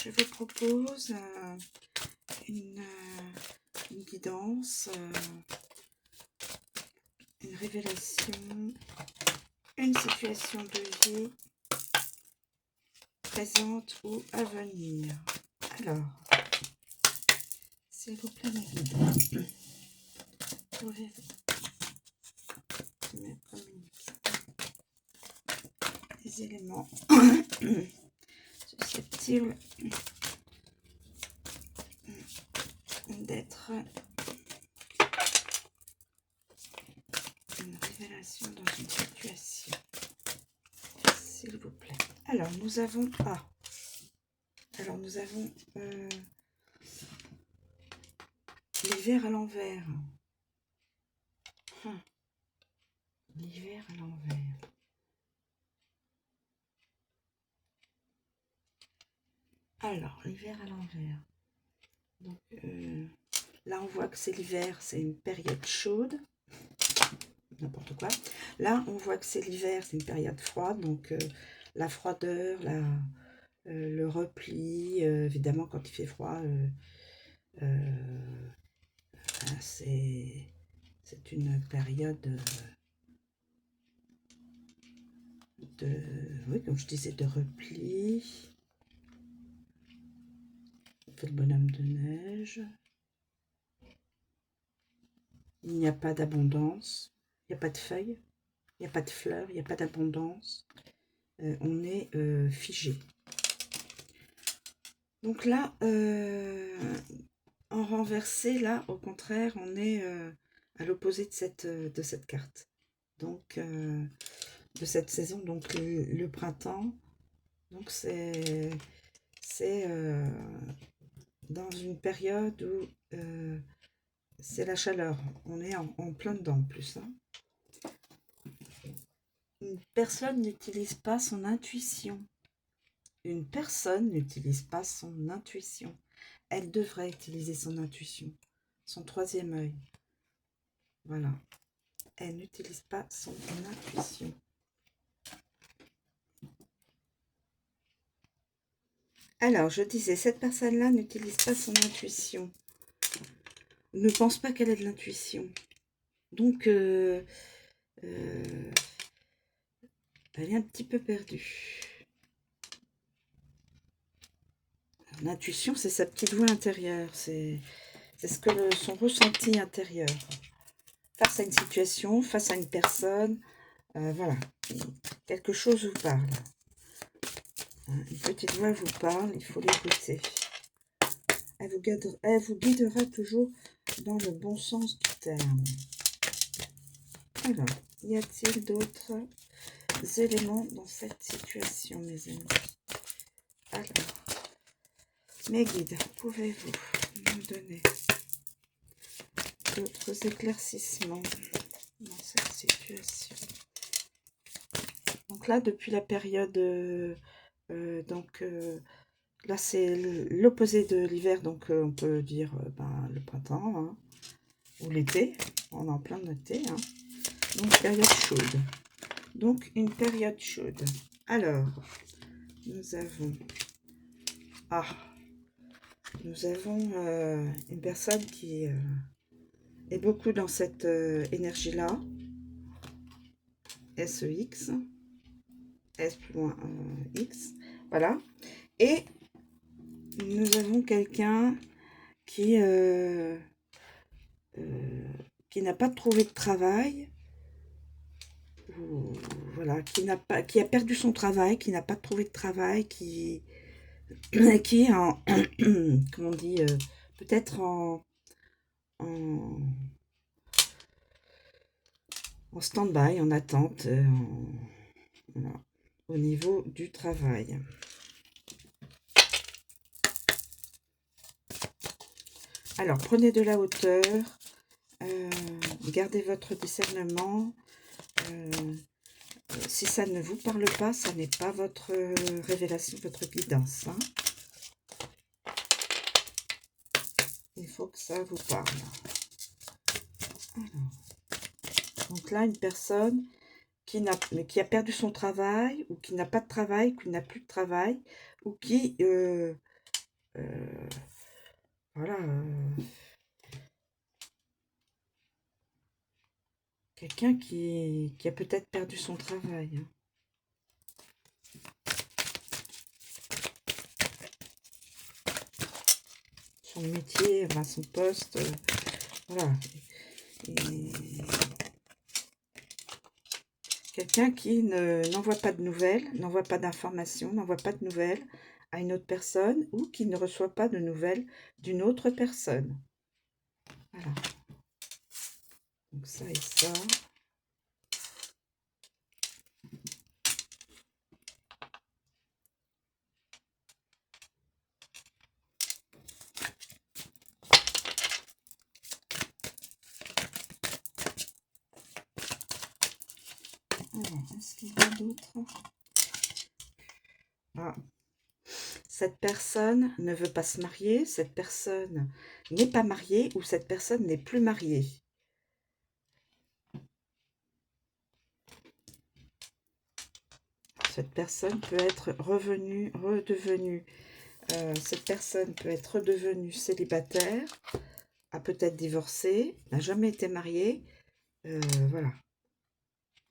je vous propose une guidance, une révélation, une situation de vie présente ou à venir. Alors, s'il vous plaît, mes guides, pouvez-vous me communiquer des éléments susceptibles d'être une révélation dans une situation, s'il vous plaît. Alors, nous avons l'hiver à l'envers. L'hiver à l'envers. Alors, l'hiver à l'envers. Donc, là, on voit que c'est l'hiver, c'est une période chaude. N'importe quoi. Là, on voit que c'est l'hiver, c'est une période froide. Donc, la froideur, le repli, évidemment, quand il fait froid, c'est une période oui, comme je disais, de repli. On fait le bonhomme de neige. Il n'y a pas d'abondance, il n'y a pas de feuilles, il n'y a pas de fleurs, il n'y a pas d'abondance. On est figé. Donc là, en renversé, là, au contraire, on est à l'opposé de cette carte. Donc, de cette saison, donc le printemps. Donc, c'est dans une période où c'est la chaleur. On est en plein dedans, en plus. Hein. Une personne n'utilise pas son intuition. Une personne n'utilise pas son intuition. Elle devrait utiliser son intuition, son troisième œil. Voilà. Elle n'utilise pas son intuition. Alors, je disais, cette personne-là n'utilise pas son intuition. Ne pense pas qu'elle ait de l'intuition. Donc, elle est un petit peu perdue. L'intuition, c'est sa petite voix intérieure. C'est son ressenti intérieur. Face à une situation, face à une personne, voilà. Quelque chose vous parle. Une petite voix vous parle, il faut l'écouter. Elle vous guidera toujours dans le bon sens du terme. Alors, y a-t-il d'autres éléments dans cette situation, mes amis? Alors, mes guides, pouvez-vous me donner d'autres éclaircissements dans cette situation? Donc là, depuis la période, là c'est l'opposé de l'hiver, donc on peut dire le printemps, hein, ou l'été, on est en plein été, hein. Donc période chaude. Donc une période chaude. Alors, nous avons une personne qui est beaucoup dans cette énergie-là. SEX. S plus loin X. Voilà. Et nous avons quelqu'un qui n'a pas trouvé de travail. Ou, voilà, qui a perdu son travail, qui n'a pas trouvé de travail, qui est en comment on dit, peut-être en stand-by, en attente, voilà, au niveau du travail. Alors, prenez de la hauteur, gardez votre discernement. Si ça ne vous parle pas, ça n'est pas votre révélation, votre guidance. Hein. Il faut que ça vous parle. Alors, donc là, une personne qui a perdu son travail, ou qui n'a pas de travail, qui n'a plus de travail, ou qui Voilà. Quelqu'un qui a peut-être perdu son travail. Hein. Son métier, enfin, son poste. Voilà. Quelqu'un qui n'envoie pas de nouvelles, n'envoie pas d'informations, n'envoie pas de nouvelles à une autre personne ou qui ne reçoit pas de nouvelles d'une autre personne. Voilà. Donc ça et ça. Alors, est-ce qu'il y a d'autres? Ah. Cette personne ne veut pas se marier, cette personne n'est pas mariée ou cette personne n'est plus mariée. Cette personne peut être redevenue, cette personne peut être redevenue célibataire, a peut-être divorcé, n'a jamais été mariée, voilà.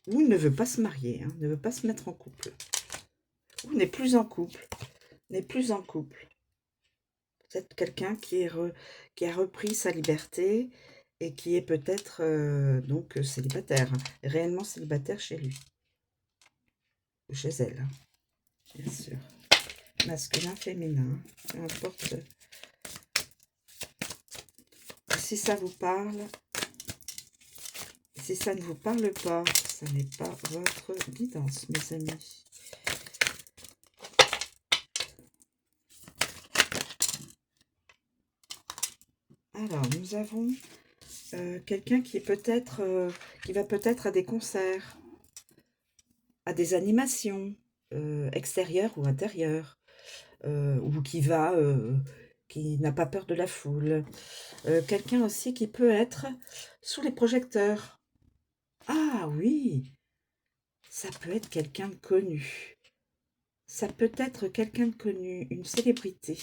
Ou ne veut pas se marier, hein, ne veut pas se mettre en couple. Ou n'est plus en couple, n'est plus en couple. Peut-être quelqu'un qui a repris sa liberté et qui est peut-être donc célibataire, hein, réellement célibataire chez lui. Ou chez elle, hein, bien sûr. Masculin, féminin, peu importe. Si ça vous parle, si ça ne vous parle pas, ça n'est pas votre guidance, mes amis. Alors, nous avons quelqu'un qui va peut-être à des concerts, à des animations extérieures ou intérieures, ou qui n'a pas peur de la foule. Quelqu'un aussi qui peut être sous les projecteurs. Ah oui, ça peut être quelqu'un de connu. Ça peut être quelqu'un de connu, une célébrité.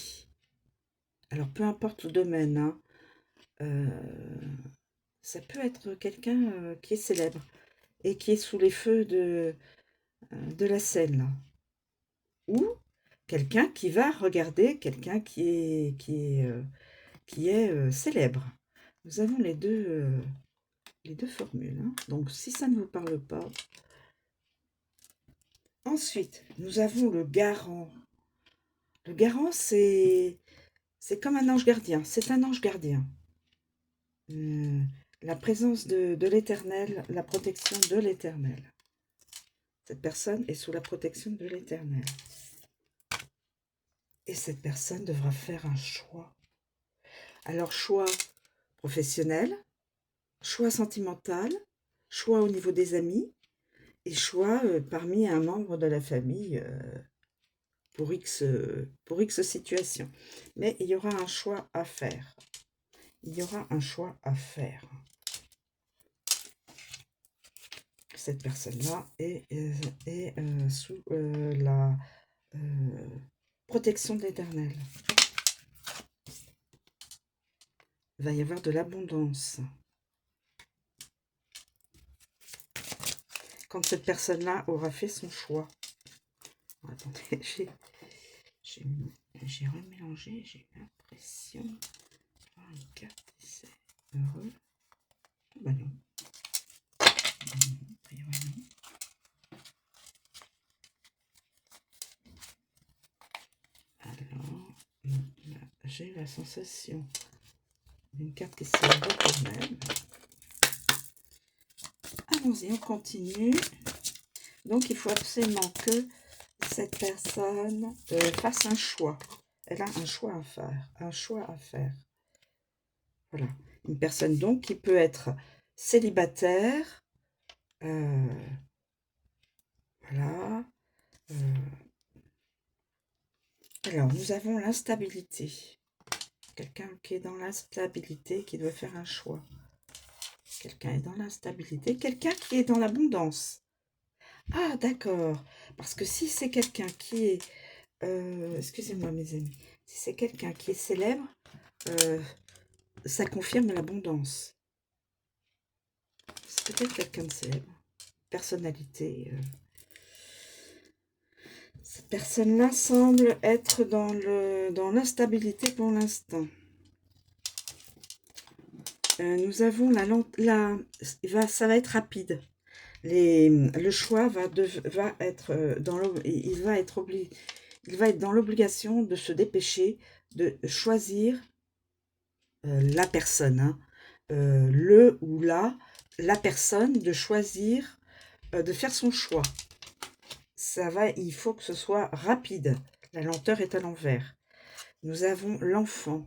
Alors, peu importe le domaine, hein, ça peut être quelqu'un qui est célèbre et qui est sous les feux de la scène. Ou quelqu'un qui va regarder quelqu'un qui est célèbre. Nous avons les deux formules. Hein. Donc, si ça ne vous parle pas. Ensuite, nous avons le garant. Le garant, c'est comme un ange gardien. C'est un ange gardien. La présence de l'Éternel, la protection de l'Éternel. Cette personne est sous la protection de l'Éternel. Et cette personne devra faire un choix. Alors, choix professionnel, choix sentimental, choix au niveau des amis et choix parmi un membre de la famille pour X situation. Mais il y aura un choix à faire. Il y aura un choix à faire. Cette personne-là est sous la protection de l'Éternel. Il va y avoir de l'abondance. Quand cette personne-là aura fait son choix. Attendez, j'ai remélangé, j'ai eu l'impression. Une carte d'essai. Heureux. Bah non. Alors, j'ai la sensation d'une carte qui s'est quand même. Allons-y, on continue. Donc, il faut absolument que cette personne fasse un choix. Elle a un choix à faire. Un choix à faire. Voilà. Une personne donc qui peut être célibataire. Voilà. Alors, nous avons l'instabilité. Quelqu'un qui est dans l'instabilité, qui doit faire un choix. Quelqu'un est dans l'instabilité. Quelqu'un qui est dans l'abondance. Ah, d'accord. Parce que si c'est quelqu'un qui est excusez-moi mes amis, si c'est quelqu'un qui est célèbre, ça confirme l'abondance. C'est peut-être quelqu'un de célèbre, personnalité. Cette personne-là semble être dans l'instabilité pour l'instant. Nous avons ça va être rapide. Le choix va être il va être dans l'obligation de se dépêcher, de choisir la personne, hein, le ou la personne, de choisir, de faire son choix. Il faut que ce soit rapide. La lenteur est à l'envers. Nous avons l'enfant,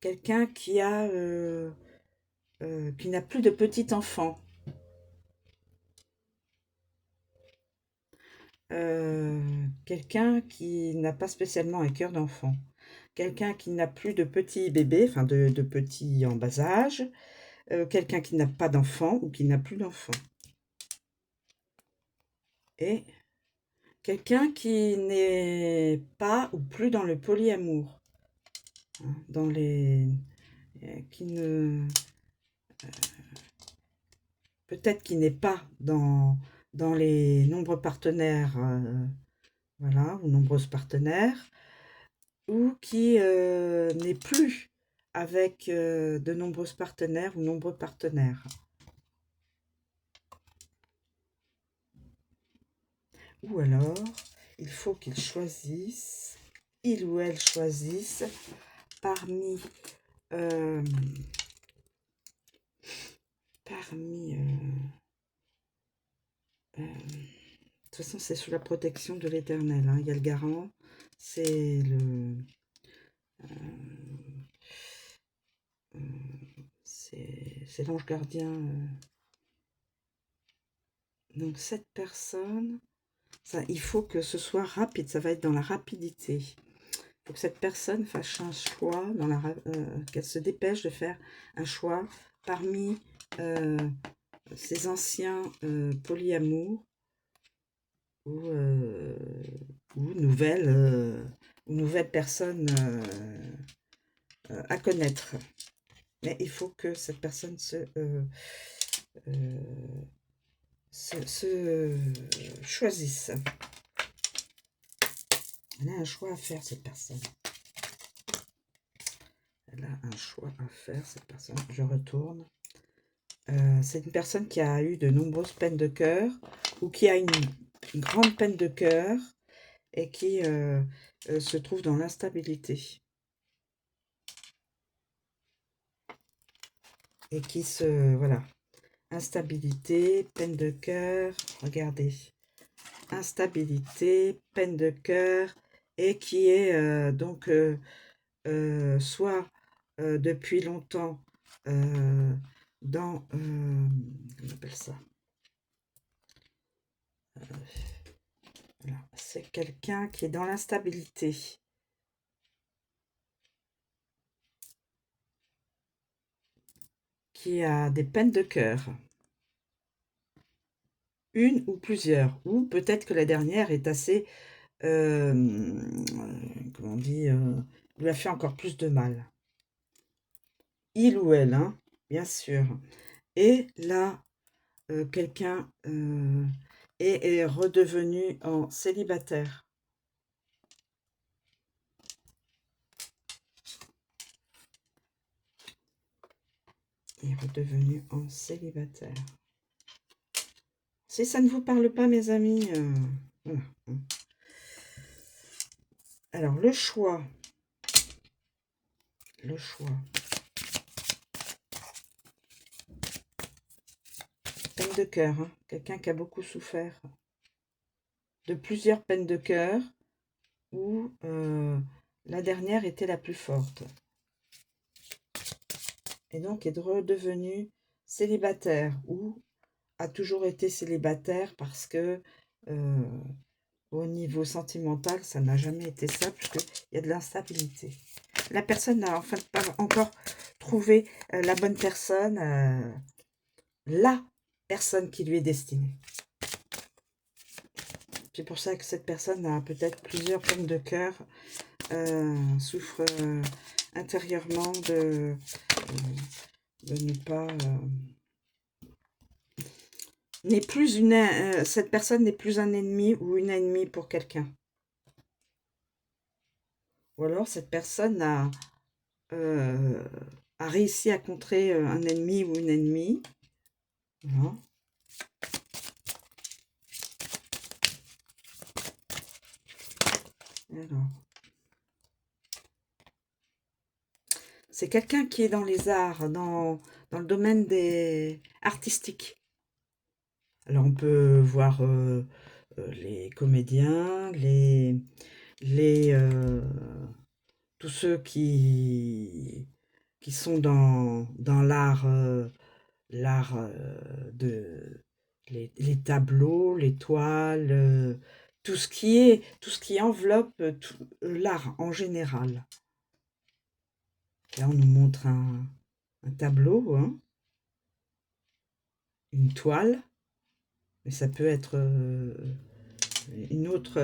quelqu'un qui n'a plus de petit enfant. Quelqu'un qui n'a pas spécialement un cœur d'enfant. Quelqu'un qui n'a plus de petits bébés, enfin de petits en bas âge. Quelqu'un qui n'a pas d'enfant ou qui n'a plus d'enfant. Et quelqu'un qui n'est pas ou plus dans le polyamour. Hein, qui ne... peut-être qu'il n'est pas dans les nombreux partenaires, voilà, ou nombreuses partenaires, ou qui n'est plus avec de nombreuses partenaires ou nombreux partenaires. Ou alors, il faut qu'il choisisse, il ou elle choisisse parmi de toute façon, c'est sous la protection de l'Éternel. Hein. Il y a le garant, c'est c'est l'ange gardien. Donc cette personne, il faut que ce soit rapide, ça va être dans la rapidité. Il faut que cette personne fasse un choix, qu'elle se dépêche de faire un choix parmi ses anciens polyamours ou nouvelles personnes à connaître. Mais il faut que cette personne se choisisse. Elle a un choix à faire, cette personne. Elle a un choix à faire, cette personne. Je retourne. C'est une personne qui a eu de nombreuses peines de cœur ou qui a une grande peine de cœur et qui se trouve dans l'instabilité. Et qui voilà. Instabilité, peine de cœur, regardez. Instabilité, peine de cœur, et qui est donc soit depuis longtemps dans, on appelle ça, voilà. C'est quelqu'un qui est dans l'instabilité. Qui a des peines de cœur. Une ou plusieurs. Ou peut-être que la dernière est assez, comment on dit, lui a fait encore plus de mal. Il ou elle, hein, bien sûr. Et là, quelqu'un est redevenu en célibataire. Est redevenu en célibataire. Si ça ne vous parle pas, mes amis, voilà. Alors, le choix. Le choix. Peine de cœur, hein. Quelqu'un qui a beaucoup souffert de plusieurs peines de cœur, où la dernière était la plus forte. Et donc est redevenu célibataire, ou a toujours été célibataire parce que au niveau sentimental, ça n'a jamais été ça, puisqu'il y a de l'instabilité. La personne n'a en fait pas encore trouvé la bonne personne, la personne qui lui est destinée. C'est pour ça que cette personne a peut-être plusieurs pommes de cœur, souffre intérieurement de ne pas... n'est plus cette personne n'est plus un ennemi ou une ennemie pour quelqu'un. Ou alors cette personne a réussi à contrer un ennemi ou une ennemie. Voilà. Alors. C'est quelqu'un qui est dans les arts, dans le domaine des artistiques. Alors on peut voir les comédiens, tous ceux qui sont dans l'art, de les tableaux, les toiles, tout ce qui enveloppe l'art en général. Là, on nous montre un tableau, hein, une toile, mais ça peut être une autre,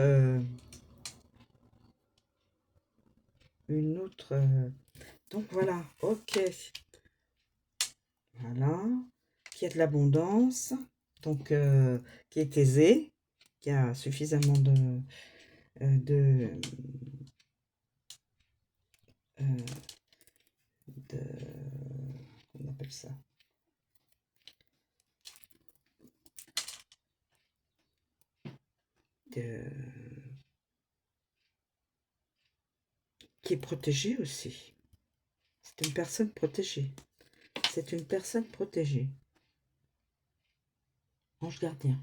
donc voilà, ok, voilà, qui a de l'abondance, donc qui est aisé, qui a suffisamment de on appelle ça, qui est protégé aussi. C'est une personne protégée. C'est une personne protégée. Ange gardien.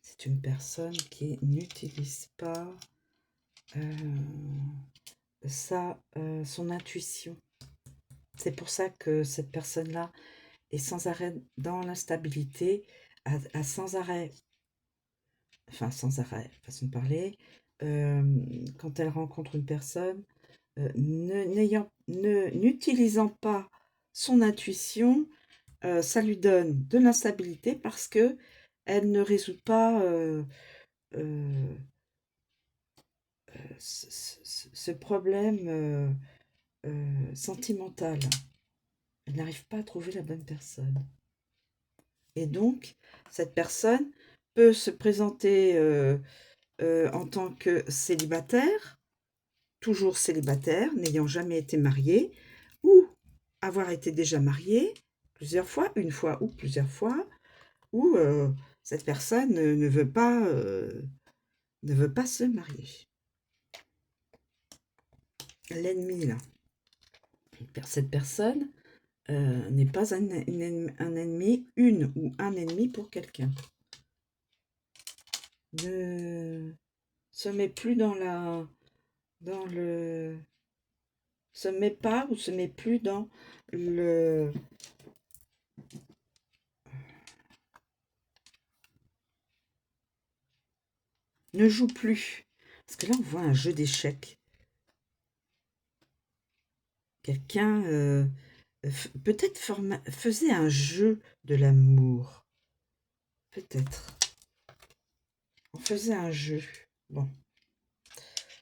C'est une personne qui n'utilise pas son intuition. C'est pour ça que cette personne-là est sans arrêt dans l'instabilité, a sans arrêt, enfin sans arrêt, façon de parler, quand elle rencontre une personne, n'utilisant pas son intuition, ça lui donne de l'instabilité parce que elle ne résout pas ce problème sentimental. Elle n'arrive pas à trouver la bonne personne. Et donc, cette personne peut se présenter en tant que célibataire, toujours célibataire, n'ayant jamais été mariée, ou avoir été déjà mariée plusieurs fois, une fois ou plusieurs fois, ou cette personne ne veut pas se marier. L'ennemi, là. Cette personne n'est pas un ennemi, une ou un ennemi pour quelqu'un. Ne se met plus se met pas ou se met plus dans le... Ne joue plus. Parce que là, on voit un jeu d'échecs. Quelqu'un peut-être faisait un jeu de l'amour. Peut-être. On faisait un jeu. Bon.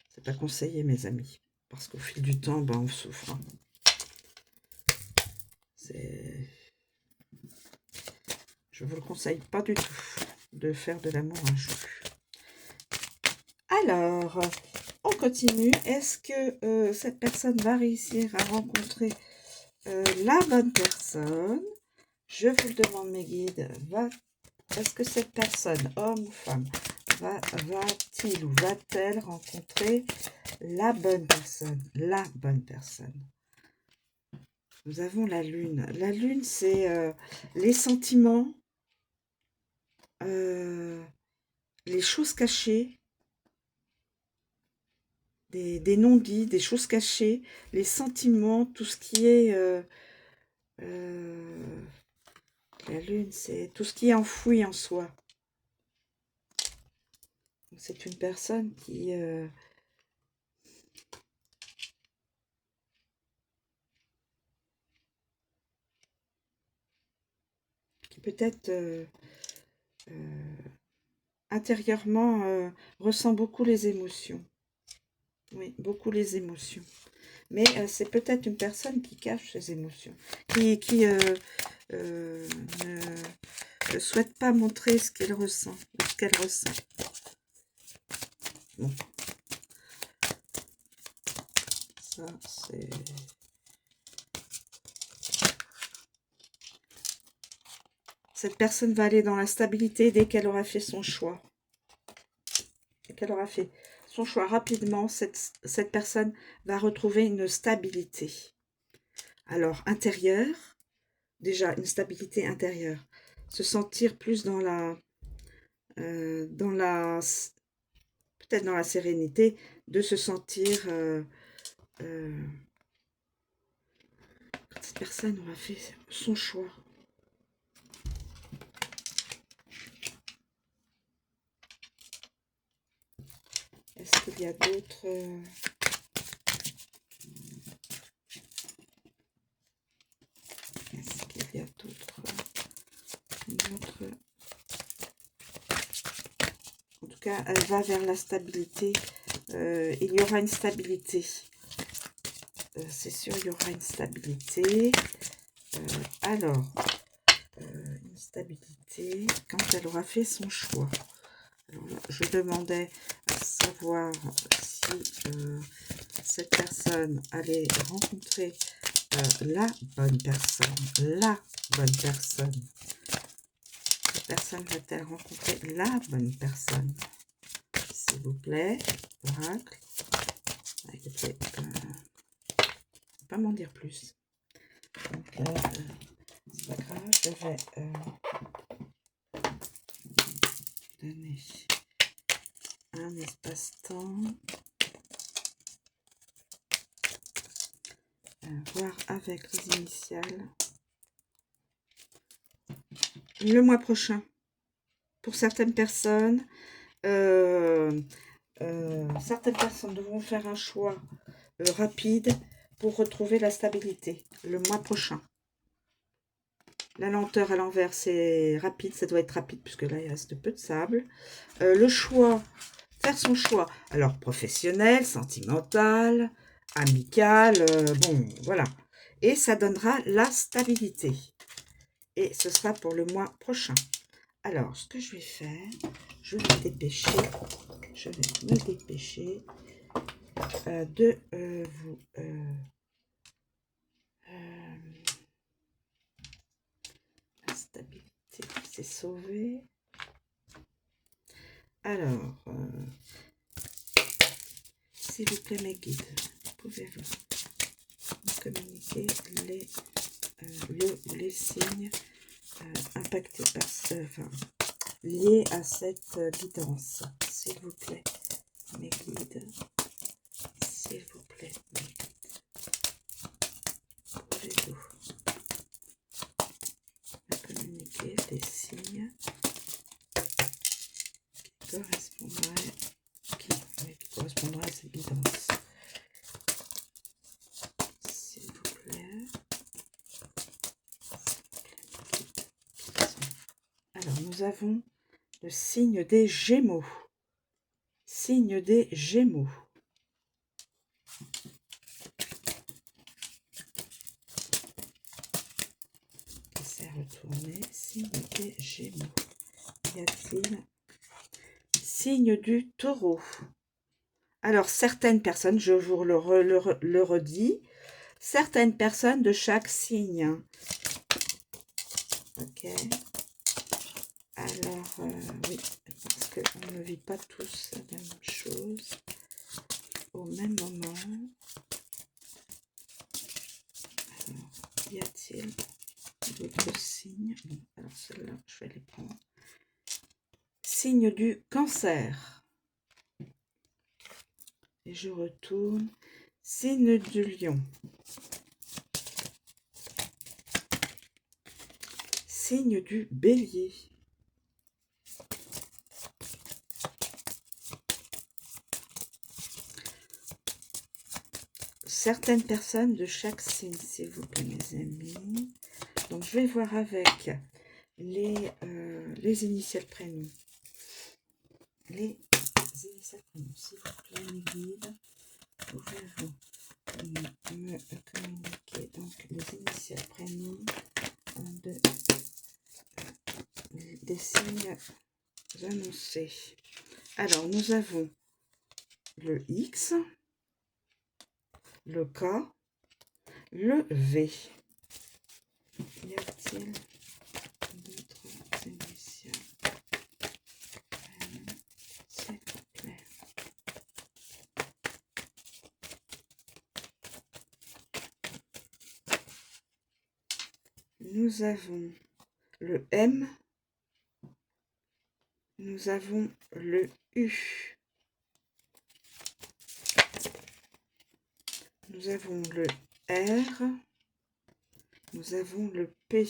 C'est pas conseillé, mes amis. Parce qu'au fil du temps, ben, on souffre. Hein. Je vous le conseille pas du tout de faire de l'amour un jeu. Alors, on continue. Est-ce que cette personne va réussir à rencontrer la bonne personne? Je vous le demande, mes guides. Est-ce que cette personne, homme ou femme, va-t-il ou va-t-elle rencontrer la bonne personne? La bonne personne. Nous avons la lune. La lune, c'est les sentiments, les choses cachées, des non-dits, des choses cachées, les sentiments, tout ce qui est... la lune, c'est tout ce qui est enfoui en soi. C'est une personne qui qui peut-être intérieurement ressent beaucoup les émotions. Oui, beaucoup les émotions. Mais c'est peut-être une personne qui cache ses émotions, qui ne souhaite pas montrer ce qu'elle ressent, ce qu'elle ressent. Bon. Ça, c'est... Cette personne va aller dans la stabilité dès qu'elle aura fait son choix. Dès qu'elle aura fait son choix rapidement, cette personne va retrouver une stabilité. Alors, intérieure, déjà une stabilité intérieure. Se sentir plus dans la peut-être dans la sérénité, de se sentir quand cette personne aura fait son choix. Est-ce qu'il y a d'autres est-ce qu'il y a d'autres en tout cas, elle va vers la stabilité. Il y aura une stabilité. C'est sûr, il y aura une stabilité. Alors, une stabilité quand elle aura fait son choix. Alors là, je demandais à savoir si cette personne allait rencontrer la bonne personne. La bonne personne. Cette personne va-t-elle rencontrer la bonne personne? S'il vous plaît, oracle. Écoutez, je ne vais pas m'en dire plus. Donc, c'est pas grave, je vais donner un espace-temps. Voir avec les initiales. Le mois prochain, pour certaines personnes, certaines personnes devront faire un choix rapide pour retrouver la stabilité le mois prochain. La lenteur à l'envers, c'est rapide, ça doit être rapide puisque là il reste peu de sable. Le choix, faire son choix, alors professionnel, sentimental, amical, bon voilà. Et ça donnera la stabilité. Et ce sera pour le mois prochain. Alors, ce que je vais faire, je vais me dépêcher de vous... la stabilité, c'est sauvé. Alors, s'il vous plaît, mes guides, pouvez-vous me communiquer les signes impactés par enfin, liés à cette guidance, s'il vous plaît, mes guides, s'il vous plaît, mes guides, pouvez-vous me communiquer les signes qui correspondraient à cette guidance, s'il vous plaît. Alors, nous avons le signe des Gémeaux. Signe des Gémeaux. C'est retourné. Signe des Gémeaux. Y a-t-il signe du Taureau? Alors, certaines personnes, je vous le redis, certaines personnes de chaque signe. Ok. Alors, oui, parce qu'on ne vit pas tous la même chose au même moment. Alors, y a-t-il d'autres signes? Bon, alors ceux-là, je vais les prendre. Signe du Cancer. Et je retourne. Signe du Lion. Signe du Bélier. Certaines personnes de chaque signe, s'il vous plaît, mes amis. Donc, je vais voir avec les initiales prénoms. Les initiales prénoms, s'il vous plaît, mes guides, pouvez-vous me communiquer donc les initiales prénoms des signes annoncés. Alors, nous avons le X, le K, le V. Y a-t-il d'autres initiales? S'il vous plaît. Nous avons le M, nous avons le U, nous avons le R, nous avons le P.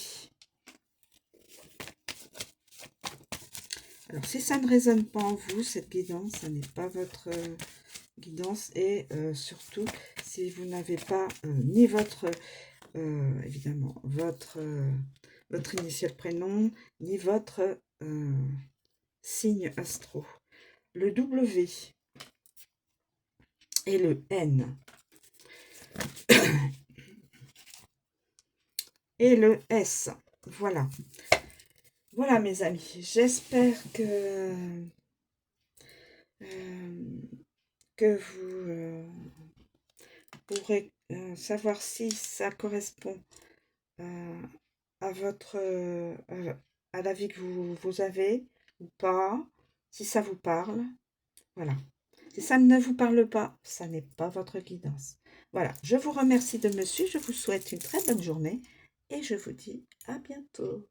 Alors, si ça ne résonne pas en vous, cette guidance, ça n'est pas votre guidance. Et surtout, si vous n'avez pas ni votre, évidemment, votre initial prénom, ni votre signe astro. Le W et le N. Et le S. Voilà. Voilà, mes amis. J'espère que vous pourrez savoir si ça correspond à votre à la vie que vous avez ou pas, si ça vous parle. Voilà. Si ça ne vous parle pas, ça n'est pas votre guidance. Voilà, je vous remercie de me suivre, je vous souhaite une très bonne journée et je vous dis à bientôt.